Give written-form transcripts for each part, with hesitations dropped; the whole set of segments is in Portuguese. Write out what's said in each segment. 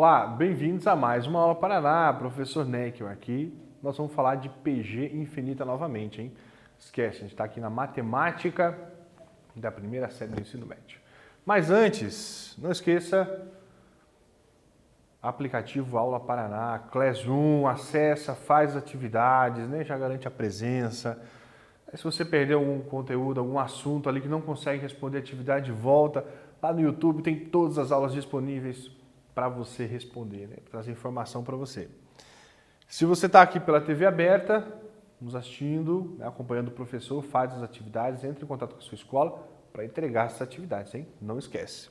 Olá, bem-vindos a mais uma aula Paraná, professor Neckel aqui. Nós vamos falar de PG infinita novamente, hein? Esquece, a gente está aqui na matemática da primeira série do ensino médio. Mas antes, não esqueça, aplicativo Aula Paraná, Classroom, acessa, faz as atividades, né? Já garante a presença. Se você perdeu algum conteúdo, algum assunto ali que não consegue responder a atividade, volta. Lá no YouTube tem todas as aulas disponíveis para você responder, né? Trazer informação para você. Se você está aqui pela TV aberta, nos assistindo, né, acompanhando o professor, faz as atividades, entre em contato com a sua escola para entregar essas atividades, hein? Não esquece.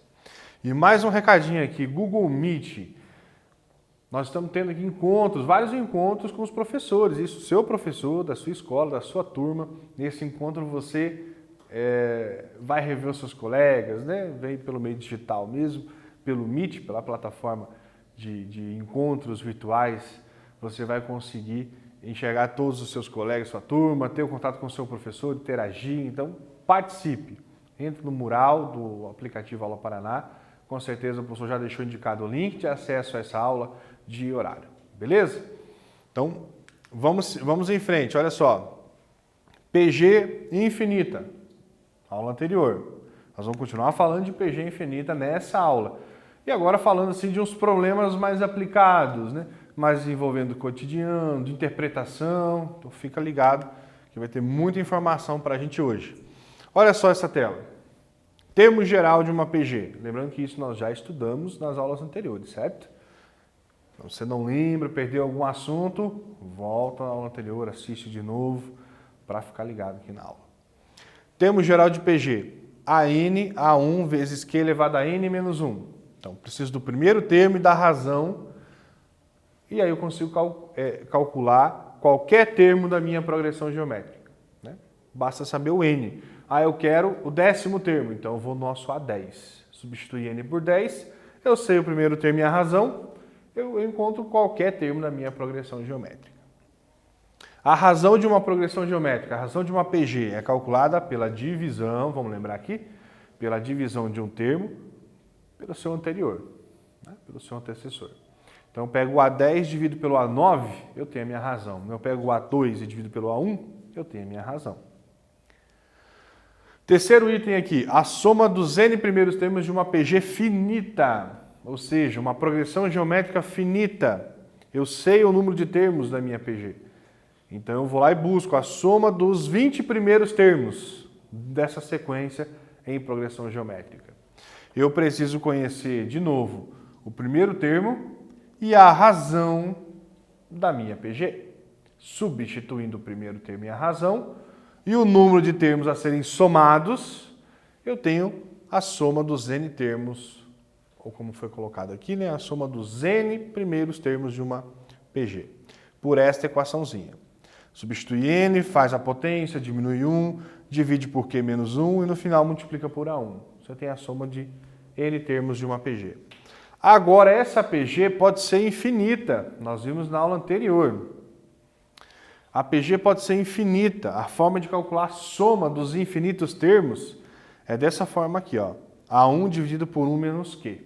E mais um recadinho aqui, Google Meet. Nós estamos tendo aqui encontros, vários encontros com os professores, isso, seu professor, da sua escola, da sua turma. Nesse encontro você vai rever os seus colegas, né? Vem pelo meio digital mesmo, pelo Meet, pela plataforma de encontros virtuais, você vai conseguir enxergar todos os seus colegas, sua turma, ter o contato com o seu professor, interagir. Então, participe. Entre no mural do aplicativo Aula Paraná. Com certeza o professor já deixou indicado o link de acesso a essa aula de horário. Beleza? Então, vamos em frente. Olha só. PG infinita. Aula anterior. Nós vamos continuar falando de PG infinita nessa aula. E agora falando assim de uns problemas mais aplicados, né? Mais envolvendo o cotidiano, de interpretação. Então fica ligado que vai ter muita informação para a gente hoje. Olha só essa tela. Termo geral de uma PG. Lembrando que isso nós já estudamos nas aulas anteriores, certo? Então, se você não lembra, perdeu algum assunto, volta à aula anterior, assiste de novo para ficar ligado aqui na aula. Termo geral de PG. AN, A1 vezes Q elevado a N menos 1. Então, preciso do primeiro termo e da razão, e aí eu consigo calcular qualquer termo da minha progressão geométrica, né? Basta saber o N. Eu quero o 10º termo, então eu vou no nosso A10. Substituir N por 10, eu sei o primeiro termo e a razão, eu encontro qualquer termo da minha progressão geométrica. A razão de uma progressão geométrica, a razão de uma PG é calculada pela divisão, vamos lembrar aqui, pela divisão de um termo pelo seu anterior, né? Pelo seu antecessor. Então eu pego o A10 dividido pelo A9, eu tenho a minha razão. Eu pego o A2 e divido pelo A1, eu tenho a minha razão. Terceiro item aqui, a soma dos N primeiros termos de uma PG finita, ou seja, uma progressão geométrica finita. Eu sei o número de termos da minha PG. Então eu vou lá e busco a soma dos 20 primeiros termos dessa sequência em progressão geométrica. Eu preciso conhecer, de novo, o primeiro termo e a razão da minha PG. Substituindo o primeiro termo e a razão, e o número de termos a serem somados, eu tenho a soma dos N termos, ou como foi colocado aqui, né? A soma dos N primeiros termos de uma PG, por esta equaçãozinha. Substitui N, faz a potência, diminui 1, divide por Q menos 1 e no final multiplica por A1. Você tem a soma de N termos de uma PG. Agora, essa PG pode ser infinita. Nós vimos na aula anterior. A PG pode ser infinita. A forma de calcular a soma dos infinitos termos é dessa forma aqui, ó. A1 dividido por 1 menos Q.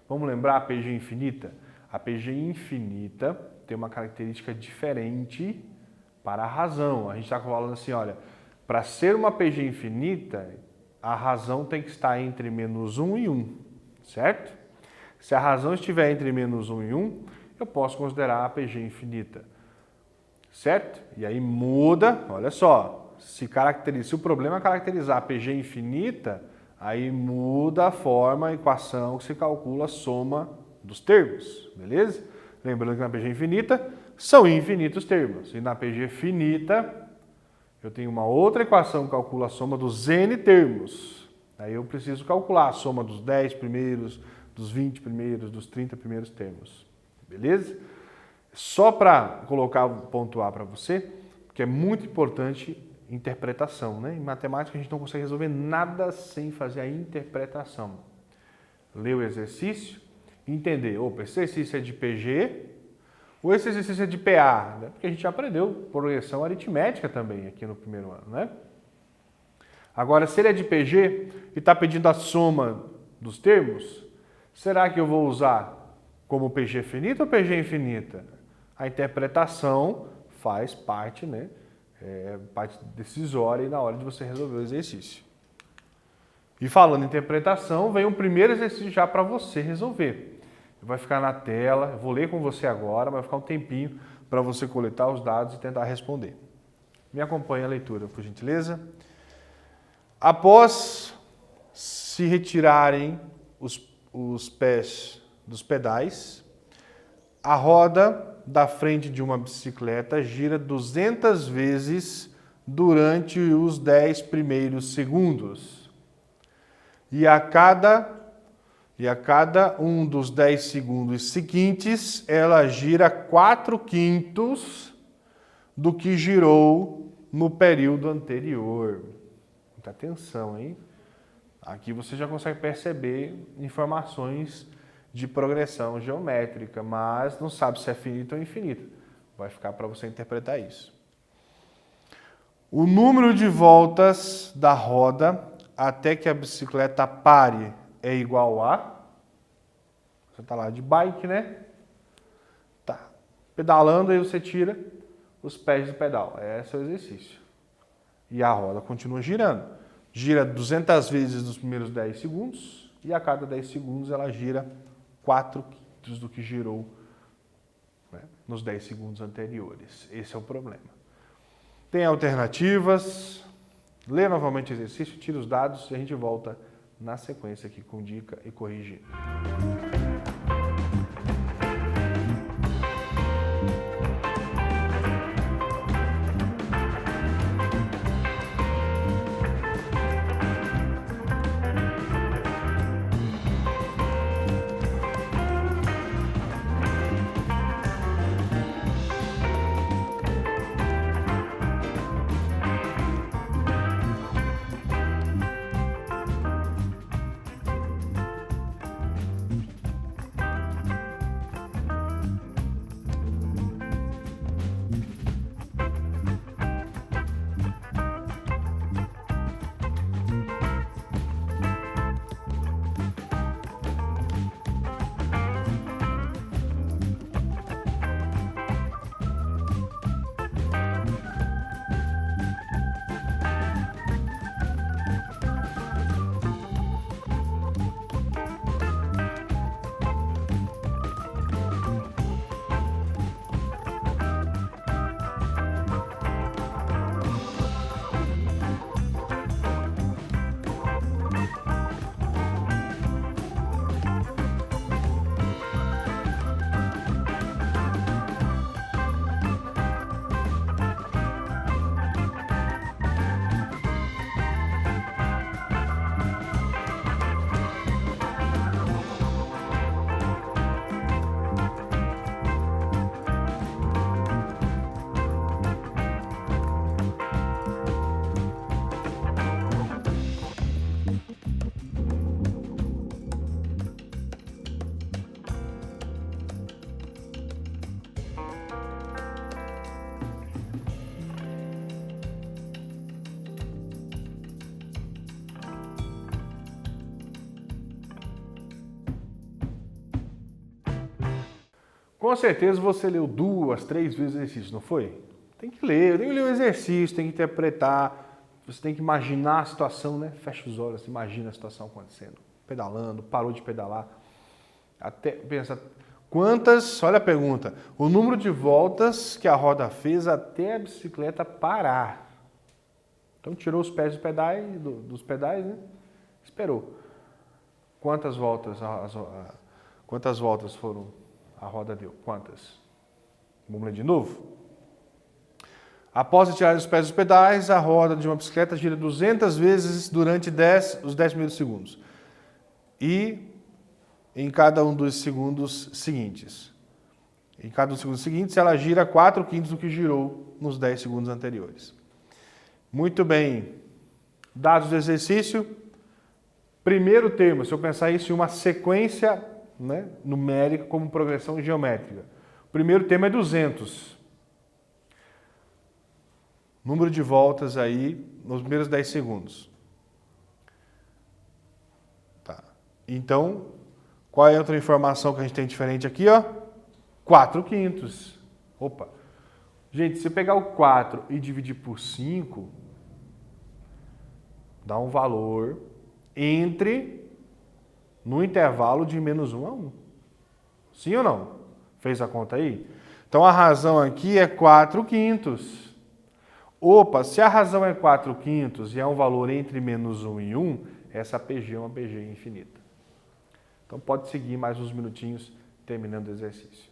Vamos lembrar a PG infinita? A PG infinita tem uma característica diferente para a razão. A gente está falando assim, olha, para ser uma PG infinita, a razão tem que estar entre menos 1 e 1, certo? Se a razão estiver entre menos 1 e 1, eu posso considerar a PG infinita, certo? E aí muda, olha só, se o problema é caracterizar a PG infinita, aí muda a forma, a equação que se calcula a soma dos termos, beleza? Lembrando que na PG infinita são infinitos termos, e na PG finita eu tenho uma outra equação que calcula a soma dos N termos. Aí eu preciso calcular a soma dos 10 primeiros, dos 20 primeiros, dos 30 primeiros termos. Beleza? Só para pontuar para você, que é muito importante interpretação, né? Em matemática a gente não consegue resolver nada sem fazer a interpretação. Ler o exercício e entender, opa, esse exercício é de PG, ou esse exercício é de PA, né? Porque a gente já aprendeu progressão aritmética também aqui no primeiro ano, né? Agora, se ele é de PG e está pedindo a soma dos termos, será que eu vou usar como PG finita ou PG infinita? A interpretação faz parte, né? Parte decisória aí na hora de você resolver o exercício. E falando em interpretação, vem um primeiro exercício já para você resolver. Vai ficar na tela, eu vou ler com você agora, vai ficar um tempinho para você coletar os dados e tentar responder. Me acompanhe a leitura, por gentileza. Após se retirarem os pés dos pedais, a roda da frente de uma bicicleta gira 200 vezes durante os 10 primeiros segundos. E a cada um dos 10 segundos seguintes, ela gira 4/5 do que girou no período anterior. Muita atenção, hein? Aqui você já consegue perceber informações de progressão geométrica, mas não sabe se é finito ou infinito. Vai ficar para você interpretar isso. O número de voltas da roda até que a bicicleta pare é igual a... Você está lá de bike, né? Tá. Pedalando, aí você tira os pés do pedal. Esse é o exercício. E a roda continua girando. Gira 200 vezes nos primeiros 10 segundos e a cada 10 segundos ela gira 4/5 do que girou, né, nos 10 segundos anteriores. Esse é o problema. Tem alternativas. Lê novamente o exercício, tira os dados e a gente volta na sequência aqui com dica e corrigindo. Com certeza você leu 2, 3 vezes o exercício, não foi? Tem que ler o exercício, tem que interpretar, você tem que imaginar a situação, né? Fecha os olhos, imagina a situação acontecendo. Pedalando, parou de pedalar. Até pensa, quantas, olha a pergunta, o número de voltas que a roda fez até a bicicleta parar. Então tirou os pés dos pedais, né? Esperou. Quantas voltas foram? A roda deu. Quantas? Vamos ler de novo? Após retirar os pés dos pedais, a roda de uma bicicleta gira 200 vezes durante os 10 primeiros segundos. E em cada um dos segundos seguintes. Em cada um dos segundos seguintes, ela gira 4/5 do que girou nos 10 segundos anteriores. Muito bem. Dados do exercício. Primeiro termo, se eu pensar isso em uma sequência, né, numérica como progressão geométrica. O primeiro termo é 200. Número de voltas aí nos primeiros 10 segundos. Tá. Então, Qual é a outra informação que a gente tem diferente aqui, ó? 4/5. Opa! Gente, se você pegar o 4 e dividir por 5, dá um valor no intervalo de -1 a 1. Sim ou não? Fez a conta aí? Então a razão aqui é 4/5. Opa, se a razão é 4/5 e é um valor entre -1 e 1, essa PG é uma PG infinita. Então pode seguir mais uns minutinhos terminando o exercício.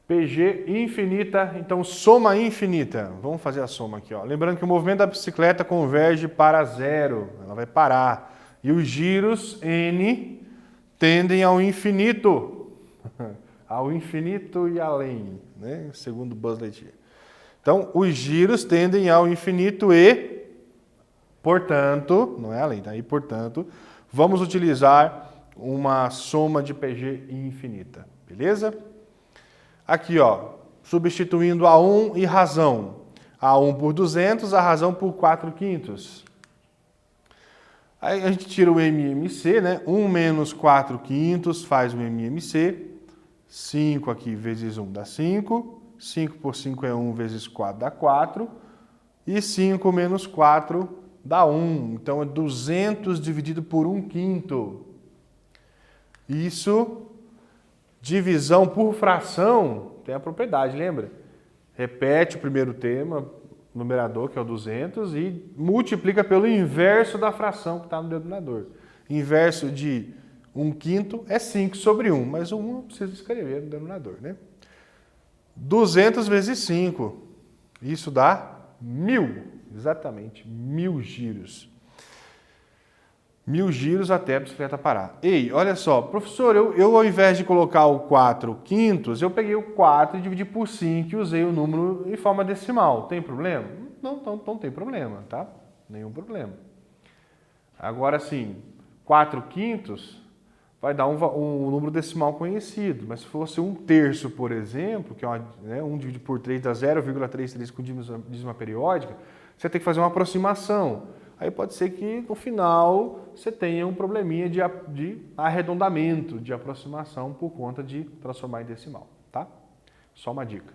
PG infinita, então soma infinita. Vamos fazer a soma aqui, ó. Lembrando que o movimento da bicicleta converge para zero, ela vai parar. E os giros N tendem ao infinito. Ao infinito e além, né? Segundo Buzz Lightyear. Então, os giros tendem ao infinito e, portanto, não é além, tá? E, portanto, vamos utilizar uma soma de PG infinita, beleza? Aqui, ó, substituindo A1 e razão. A1 por 200, a razão por 4/5. Aí a gente tira o MMC, né? 1 menos 4/5 faz o MMC. 5 aqui vezes 1 dá 5. 5 por 5 é 1 vezes 4 dá 4. E 5 menos 4 dá 1. Então é 200 dividido por 1/5. Isso... Divisão por fração tem a propriedade, lembra? Repete o primeiro termo, numerador, que é o 200, e multiplica pelo inverso da fração que está no denominador. Inverso de 1/5 é 5 sobre 1, mas o 1 não precisa escrever no denominador, né? 200 vezes 5, isso dá 1000, exatamente, 1000 giros. 1000 giros até a bicicleta parar. Ei, olha só, professor, eu ao invés de colocar o 4/5, eu peguei o 4 e dividi por 5 e usei o número em forma decimal. Tem problema? Não tem problema, tá? Nenhum problema. Agora sim, 4/5 vai dar um número decimal conhecido, mas se fosse 1/3, por exemplo, que é 1 dividido por 3 dá 0,33 com dízima periódica, você tem que fazer uma aproximação. Aí pode ser que no final você tenha um probleminha de arredondamento, de aproximação por conta de transformar em decimal, tá? Só uma dica.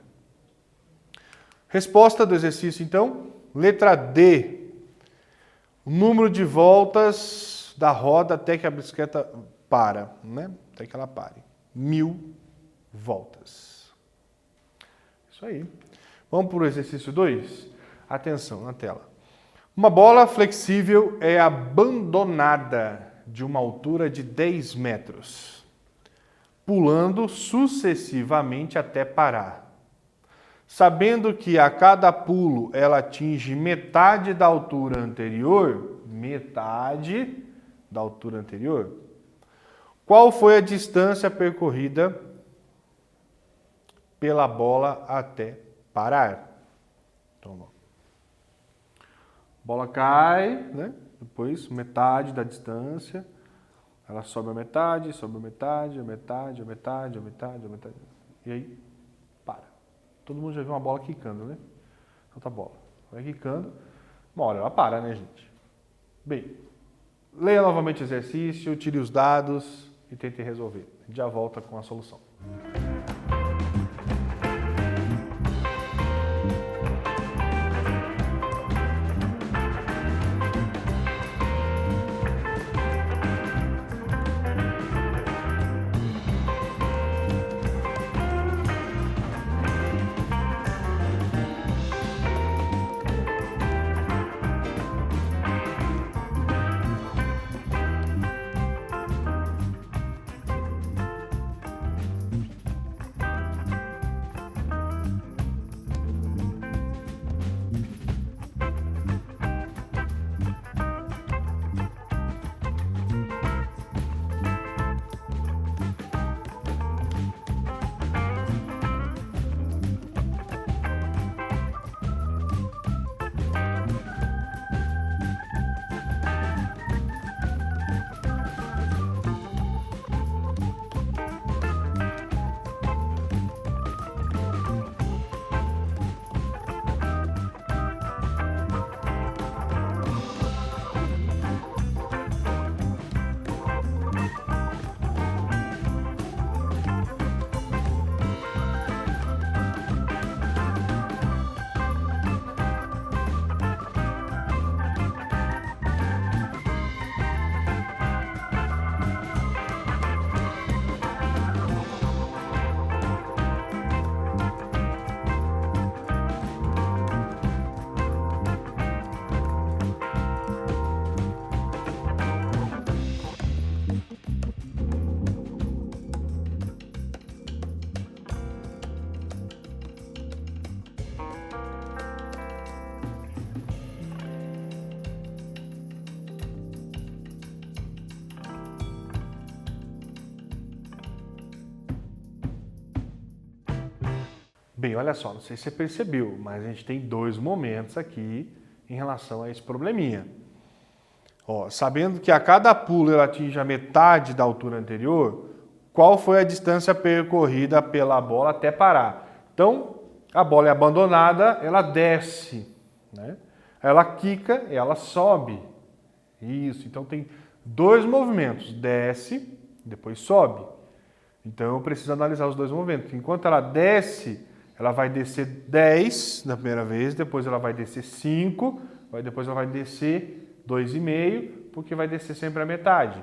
Resposta do exercício, então, letra D. O número de voltas da roda até que a bicicleta para, né? Até que ela pare. 1000 voltas. Isso aí. Vamos para o exercício 2? Atenção na tela. Uma bola flexível é abandonada de uma altura de 10 metros, pulando sucessivamente até parar. Sabendo que a cada pulo ela atinge metade da altura anterior, qual foi a distância percorrida pela bola até parar? Então, a bola cai, né? Depois metade da distância, ela sobe a metade, e aí para. Todo mundo já viu uma bola quicando, né? Outra bola. Vai quicando, uma hora ela para, né, gente? Bem, leia novamente o exercício, tire os dados e tente resolver. A gente já volta com a solução. Bem, olha só, não sei se você percebeu, mas a gente tem dois momentos aqui em relação a esse probleminha. Ó, sabendo que a cada pulo ela atinge a metade da altura anterior, qual foi a distância percorrida pela bola até parar? Então, a bola é abandonada, ela desce, né? Ela quica, ela sobe. Isso, então tem dois movimentos, desce, depois sobe. Então eu preciso analisar os dois movimentos. Enquanto ela desce, ela vai descer 10 na primeira vez, depois ela vai descer 5, depois ela vai descer 2,5, porque vai descer sempre a metade.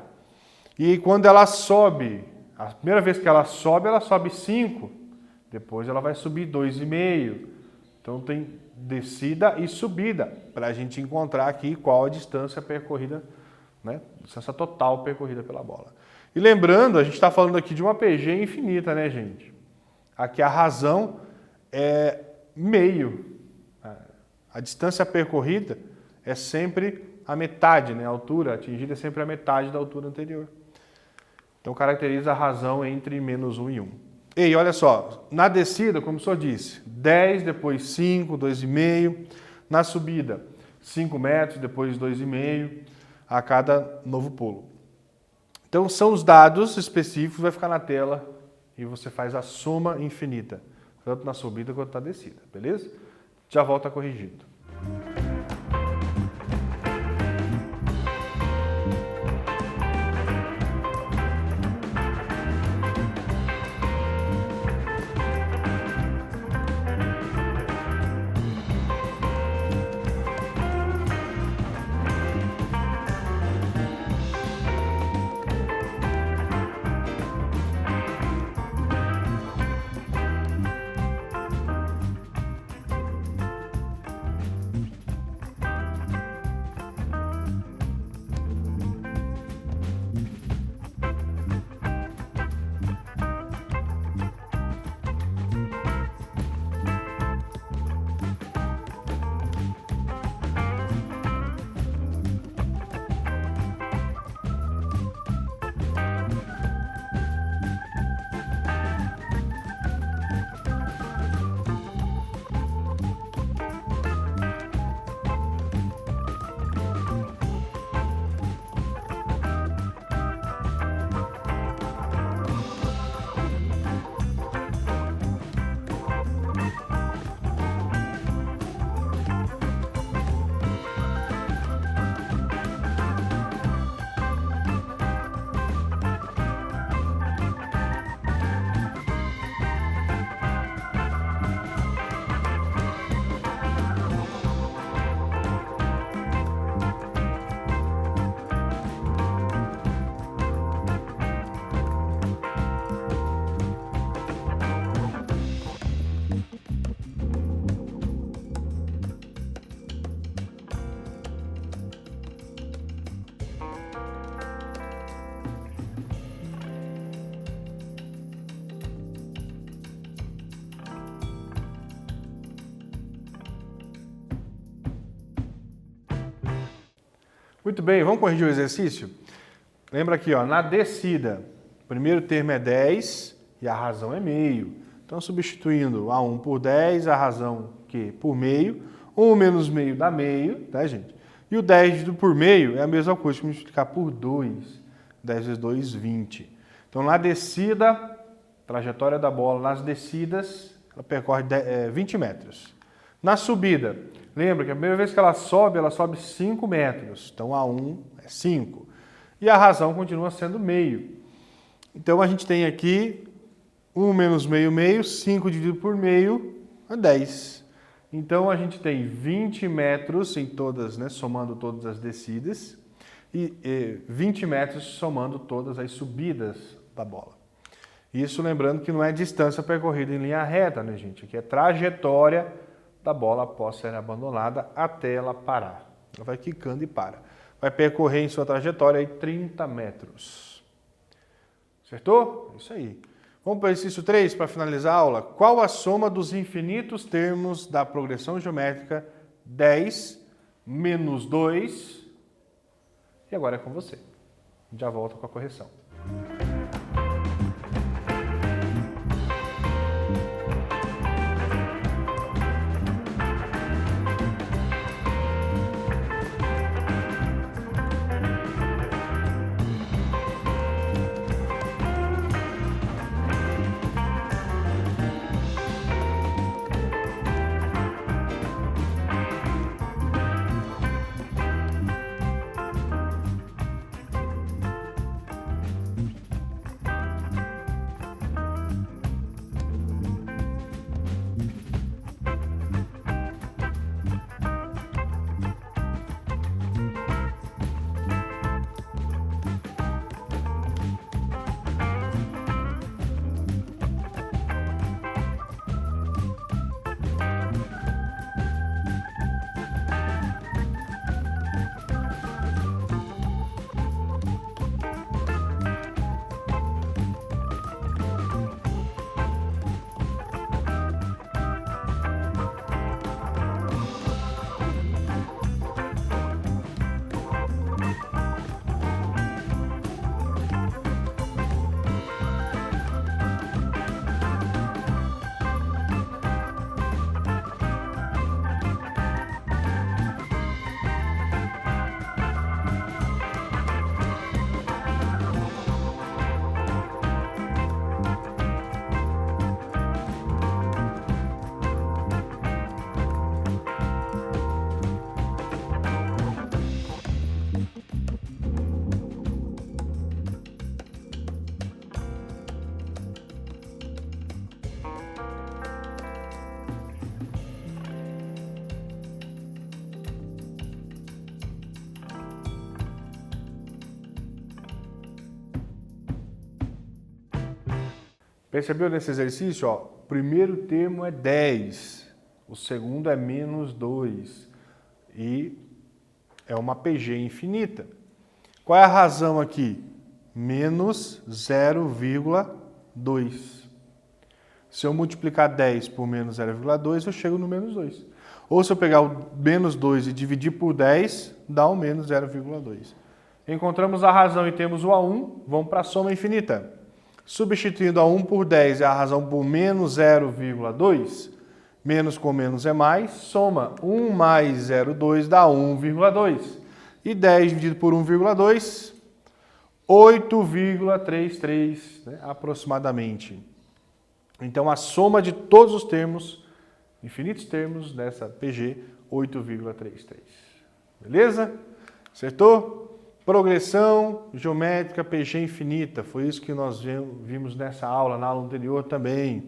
E quando ela sobe, a primeira vez que ela sobe 5, depois ela vai subir 2,5. Então tem descida e subida, para a gente encontrar aqui qual a distância percorrida, né? Distância total percorrida pela bola. E lembrando, a gente está falando aqui de uma PG infinita, né, gente? Aqui a razão é meio. A distância percorrida é sempre a metade, né? A altura atingida é sempre a metade da altura anterior. Então caracteriza a razão entre -1 e 1. E olha só, na descida, como o senhor disse, 10, depois 5, 2,5. Na subida, 5 metros, depois 2,5 a cada novo pulo. Então são os dados específicos, vai ficar na tela e você faz a soma infinita, tanto na subida quanto na descida, beleza? Já volta corrigindo. Muito bem, vamos corrigir o exercício? Lembra aqui, ó, na descida, o primeiro termo é 10 e a razão é meio. Então, substituindo A1 por 10, a razão que por meio, 1 menos meio dá meio, tá, gente? E o 10 dividido por meio é a mesma coisa que multiplicar por 2. 10 vezes 2, 20. Então, na descida, trajetória da bola nas descidas, ela percorre 20 metros. Na subida, lembra que a primeira vez que ela sobe 5 metros. Então, A1 é 5. E a razão continua sendo meio. Então, a gente tem aqui 1 menos meio, meio, 5 dividido por meio é 10. Então, a gente tem 20 metros em todas, né, somando todas as descidas, e 20 metros somando todas as subidas da bola. Isso lembrando que não é distância percorrida em linha reta, né, gente? Aqui é trajetória da bola após ser abandonada até ela parar. Ela vai quicando e para. Vai percorrer em sua trajetória aí 30 metros. Acertou? Isso aí. Vamos para o exercício 3 para finalizar a aula. Qual a soma dos infinitos termos da progressão geométrica 10 menos 2? E agora é com você. Já volto com a correção. Percebeu nesse exercício? Ó, o primeiro termo é 10, o segundo é menos 2 e é uma PG infinita. Qual é a razão aqui? Menos 0,2. Se eu multiplicar 10 por menos 0,2, eu chego no menos 2. Ou se eu pegar o menos 2 e dividir por 10, dá o menos 0,2. Encontramos a razão e temos o A1, vamos para a soma infinita. Substituindo A1 por 10 é a razão por menos 0,2. Menos com menos é mais, soma 1 mais 0,2 dá 1,2. E 10 dividido por 1,2, 8,33, né, aproximadamente. Então, a soma de todos os termos, infinitos termos dessa PG, 8,33. Beleza? Acertou? Progressão geométrica PG infinita. Foi isso que nós vimos nessa aula, na aula anterior também.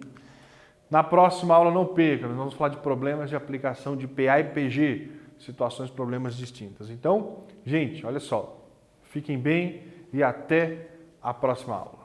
Na próxima aula, não perca, nós vamos falar de problemas de aplicação de PA e PG, situações, problemas distintas. Então, gente, olha só, fiquem bem e até a próxima aula.